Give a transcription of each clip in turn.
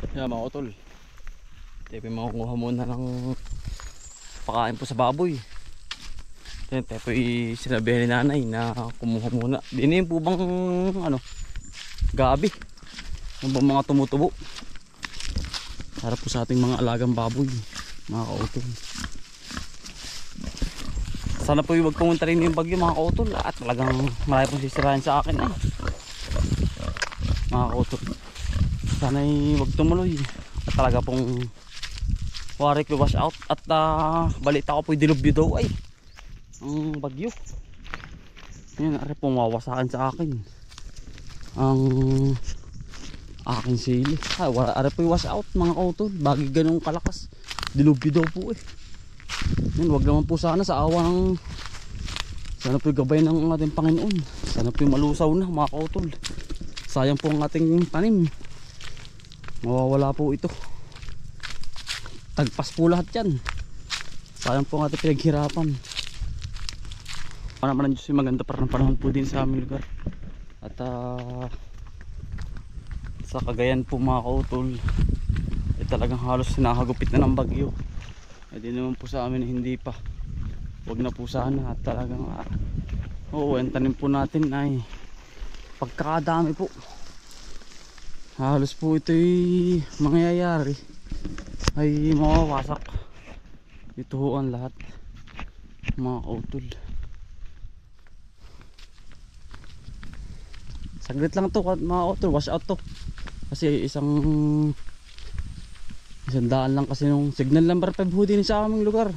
Yan mga utol, tayo makukuha muna ng pakain po sa baboy. Yan, tayo po sinabihan ni nanay na kumuha muna. Dinin po bang ano, gabi, yung bang mga tumutubo para po sa ating mga alagang baboy mga kautol. Sana po huwag pumunta rin yung bagyo mga kautol, at talagang marami pong sisirahin sa akin mga kautol. Sana huwag tumuloy at talaga pong warik wash out. At balita ko po dilubyo daw ay ang bagyo. Yan, ari pong wawasakan sa akin ang aking sili. Ari po wash out mga kautol, bagay ganong kalakas, dilubyo daw po Yan, wag naman po sana, sa awa ng sana po gabay ng ating Panginoon. Sana po malusaw na mga kautol. Sayang po ang ating tanim, mawawala po ito. Tagpas po lahat yan. Sayang po ang ating pinaghirapan. Naman ng Diyos, maganda pa rin panahon po din sa aming lugar. At sa Cagayan po mga kautol, talagang halos sinahagupit na ng bagyo. Di naman po sa amin hindi pa. Wag na po sana. At talagang oo, ang tanim po natin ay pagkakadami po. Halos po ito'y mangyayari ay mawawasak. Ito ho ang lahat mga kautol. Saglit lang to mga kautol, wash out to. Kasi isang daan lang kasi nung signal number 5 ho din sa aming lugar.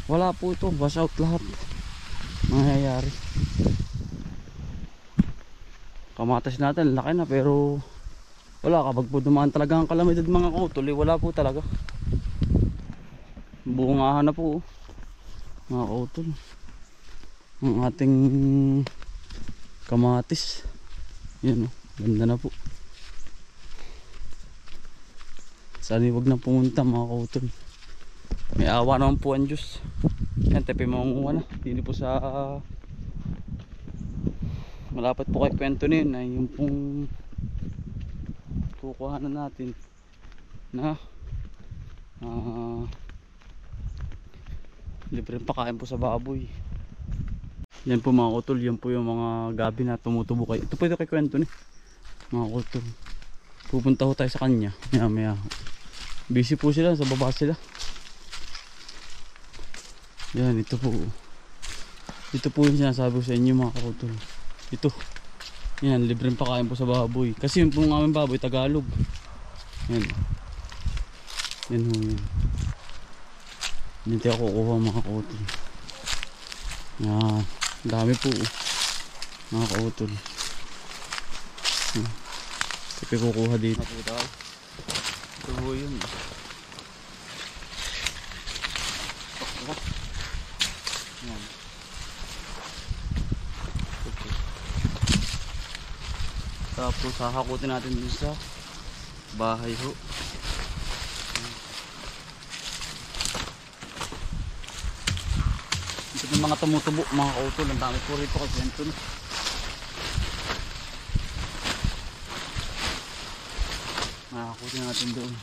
Wala po ito, wash out lahat mangyayari. Kamatas natin laki na, pero wala, kapag po dumaan talaga ang kalamidad mga kautol, wala po talaga. Bungahan na po mga kautol ang ating kamatis. Yan ganda na po. Sana huwag na pumunta mga kautol. May awa naman po ang Diyos. Yan, tepe mamunguha na. Hindi po sa malapit po kay kwento na yun ay yung pong kukuhanan natin na libreng pakain po sa baboy. Yan po mga kautol, yan po yung mga gabi na tumutubo kayo. Ito po ito kay kwento ni mga kautol. Pupunta ho tayo sa kanya maya. Busy po sila, sa baba sila. Yan, ito po. Ito po yung sinasabi ko sa inyo mga kautol. Ito. Yan, libreng pakain po sa baboy. Kasi yung pong aming baboy, Tagalog. Yan. Yan ho yan. Hindi ako kukuha mga kautol. Yan. Dami po mga kautol. Kasi kukuha dito. Ito po yun. Yan. Tapos hahakutin natin dun sa bahay ho. Ito yung mga tumutubo mga kautol. Ang dami po rito kasi ito na. Hahakutin natin doon.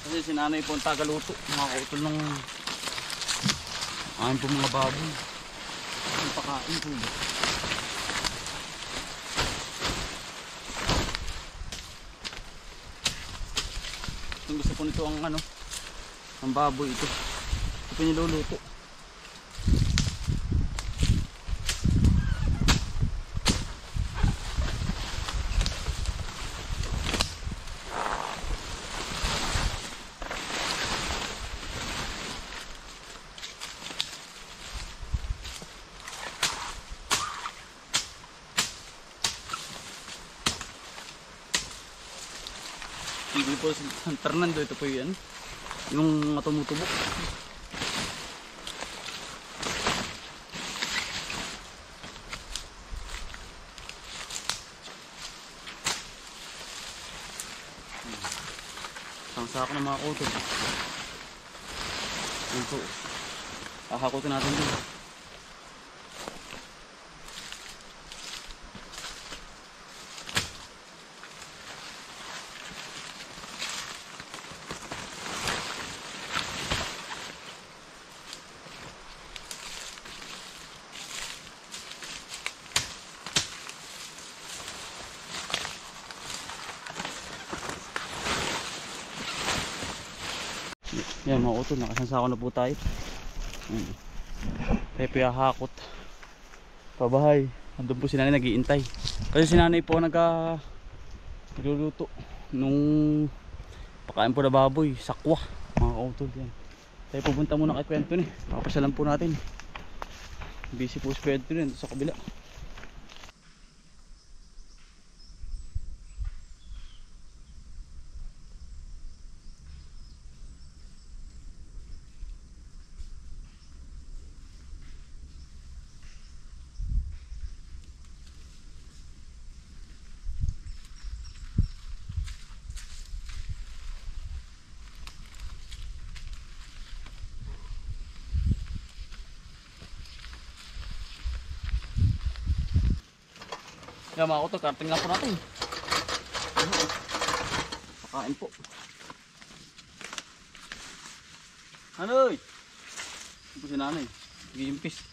Kasi si nanay po ang tagaluto mga kautol ng amin po mga baboy. Ang pakain po ba? Kung gusto po nito ang ano, ang baboy ito po niluluto. Hindi po San Fernando, ito po yan. Yung mga tumutubo. Isang sako ng mga utol. Yun po. Hahakutin natin din. Yan mga utol, nakasansako na po tayo. Tayo po hahakot pabahay. Andun po si nanay nag-iintay. Kasi si nanay po nagluluto nung pakain po na baboy, sakwa mga utol. Yan. Tayo pupunta muna kay Kwento ni. Papasyalan po natin. Busy po si Kwento ni sa kabila. Yan mga utol, karting lang po natin. Pakain po. Hanoy! Ito po si nanay. Nag-iimpis.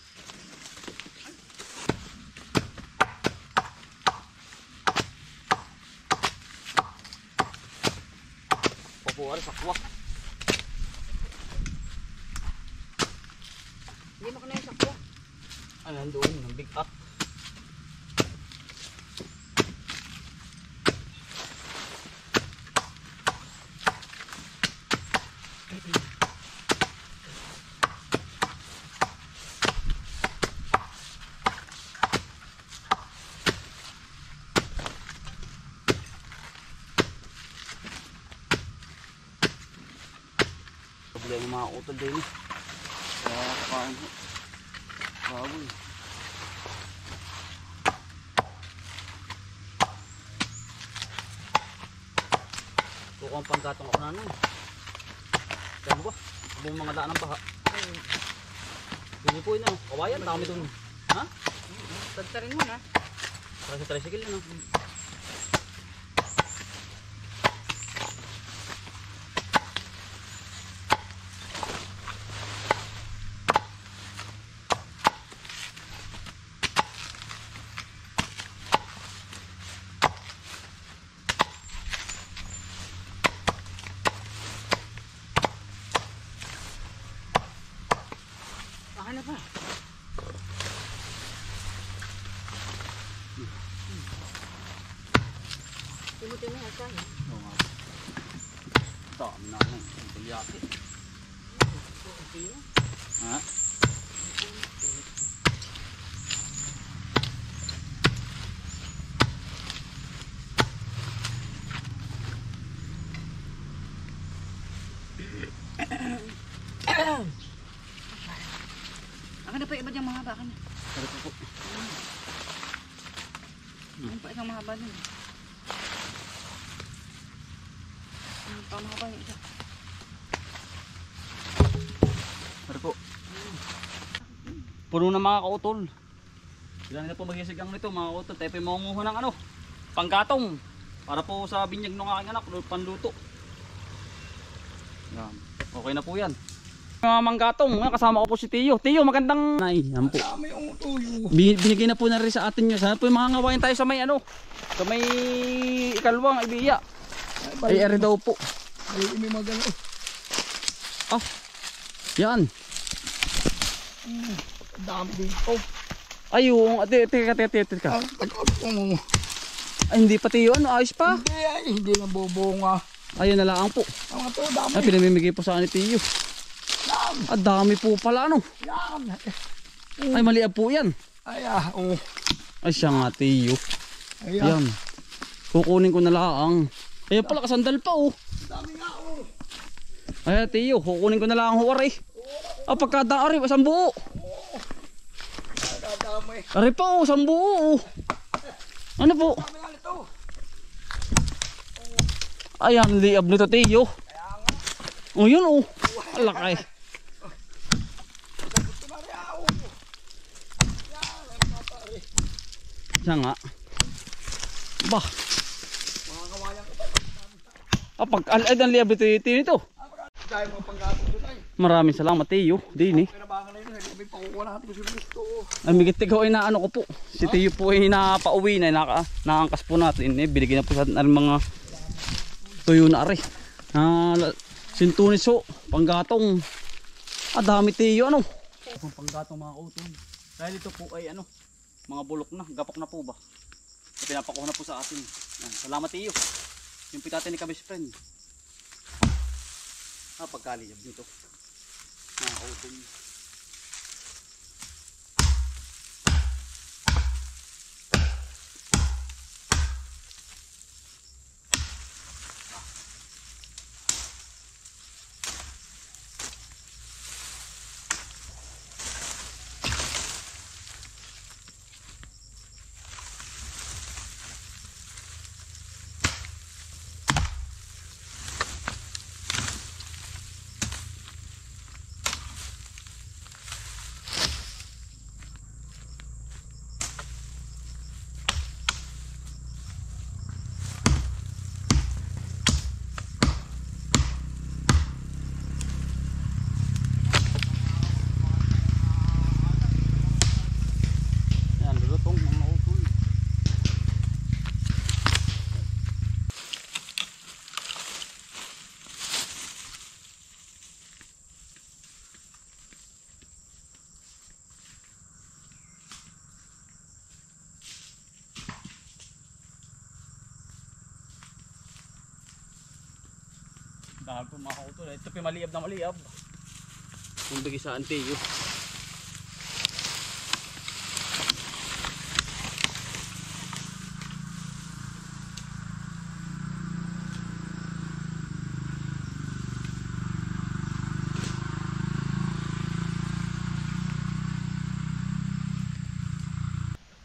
Papuwari sakwa. Hindi mo ko na yung sakwa. Ano nandoon? Ang big up. Kabila yung mga utol din. Kaya kakain po. Baboy. Tukang panggatong ako nanay. Kaya mo ba? Yung mga daan ng baha. Hindi po yun. Kawayan, dami dun. Ha? Tagtarin mo na. Para sa tricycle yun. Baka na pa. Timutin mo yung asahin. Oo nga. Dami na lang. Ang bilyaki. Ha? Akin na pa iba diyang mahaba ka na. Pero po. Ano pa isang mahaba dun? Ano pa mahaba yung isa? Pero po. Puno na mga kautol. Sila na po maghisigang nito mga kautol. Tayo po yung mangunguha ng ano, panggatong. Para po sa binyag ng aking anak, panluto. Yan. Okay na po yan. Mga manggatong, kasama ko po si Tiyo. Tiyo, magandang nay. Yan po. Binigay na po na rin sa atin nyo. Sana po yung mga ngawain tayo sa may ano, sa may ikalawang ibiya. Ay, eri daw po. Ay, may magano. Ah, yan. Dami dito. Ayun, teka. Ay, hindi pati yun, ayos pa. Hindi na bubunga. Ayun na lang po. Ang ito, dami. Ay, pinamimigay po sa ni Tiyo. Ah, dami po pala ano. Yan. Ay, maliab po yan. Ay, Ay, siya nga Tiyo. Ayan. Yan. Kukunin ko na lang. Kaya pala kasandal pa oh. Dami nga, Ay, tiyo, kukunin ko na lang ang huwar eh. Ah, pagkadaan ari, isang buo. Dadamay. Ari pa oh, isang buo. Ano po? Dami nga nito. Ayan, liab nito tiyo. Oh, yun oh. Alakay. Gusto na rin ako. Yan, ang matari. Siya nga. Bah. Mga kawayan ko pa. Ah, pag-alad ang liab nito. Dahil mga panggatong doon ay. Maraming salamat tiyo. Dini. Pinabangan na yun. May pakukuha natin kasi gusto. Ay, migit ikaw ay naano ko po. Si Tiyo po ay napauwi na, naangkas po natin. Eh, binigyan na po sa atin ang mga tuyo na ari. Sintuniso, panggatong. Ah, dami Tiyo ano. Panggatong mga utol. Dahil ito po ay ano, mga bulok na, gapok na po ba. At pinapakuha na po sa atin. Yan, salamat Tiyo. Yung pitate ni Kabis friend. Ah, pagkaliyab dito. Mga utol. Yan, lulutong mga utol. Dahil po mga utol. Ito po yung maliab na maliab. Kung bigay sa Antiyo.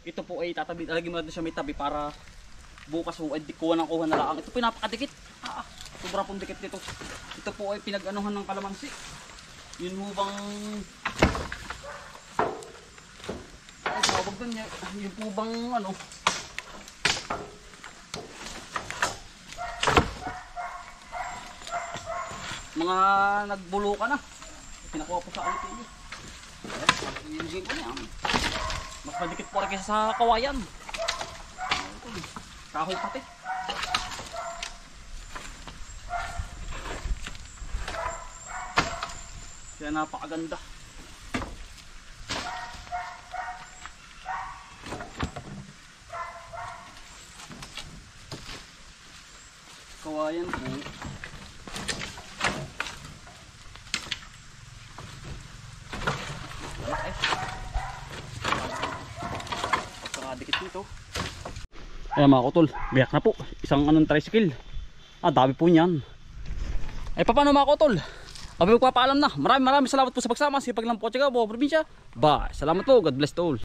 Ito po ay tatabi, lagyan mo natin siya may tabi para bukas po ay kuha na lang. Ito po ay napakadikit. Sobra pong dikit dito. Ito po ay pinag-anuhan ng kalamansi. Yun ho bang ay tawag doon niya. Yun po bang ano mga nagbulo ka na. Pinakuha po sa ulit niyo. Yun ko niya. Mas madikit po rin kaysa sa kawayan. Kahoy pati. Kaya napakaganda. Kawayan po. Pagkakadikit nito. Ayan mga kutol, biyak na po. Isang anong tricycle. Ah, dami po niyan. Ay paano mga kutol? Abi magpapaalam na. Maraming salamat po sa pagsama. Sipag lang po at saka buong probinsya. Bye. Salamat po. God bless to all.